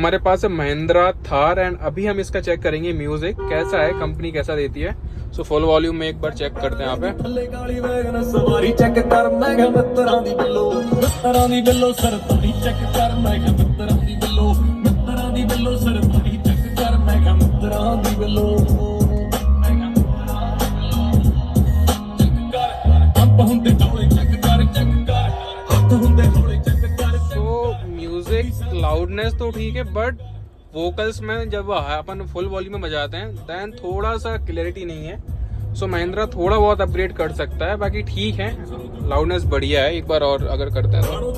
हमारे पास है महिंद्रा थार एंड अभी हम इसका चेक करेंगे म्यूजिक कैसा है, कंपनी कैसा देती है। सो फुल वॉल्यूम में एक बार चेक करते हैं यहाँ पे। म्यूजिक लाउडनेस तो ठीक है, बट वोकल्स में जब अपन फुल वॉल्यूम में बजाते हैं देन थोड़ा सा क्लैरिटी नहीं है। सो महिंद्रा थोड़ा बहुत अपग्रेड कर सकता है, बाकी ठीक है, लाउडनेस बढ़िया है। एक बार और अगर करते हैं तो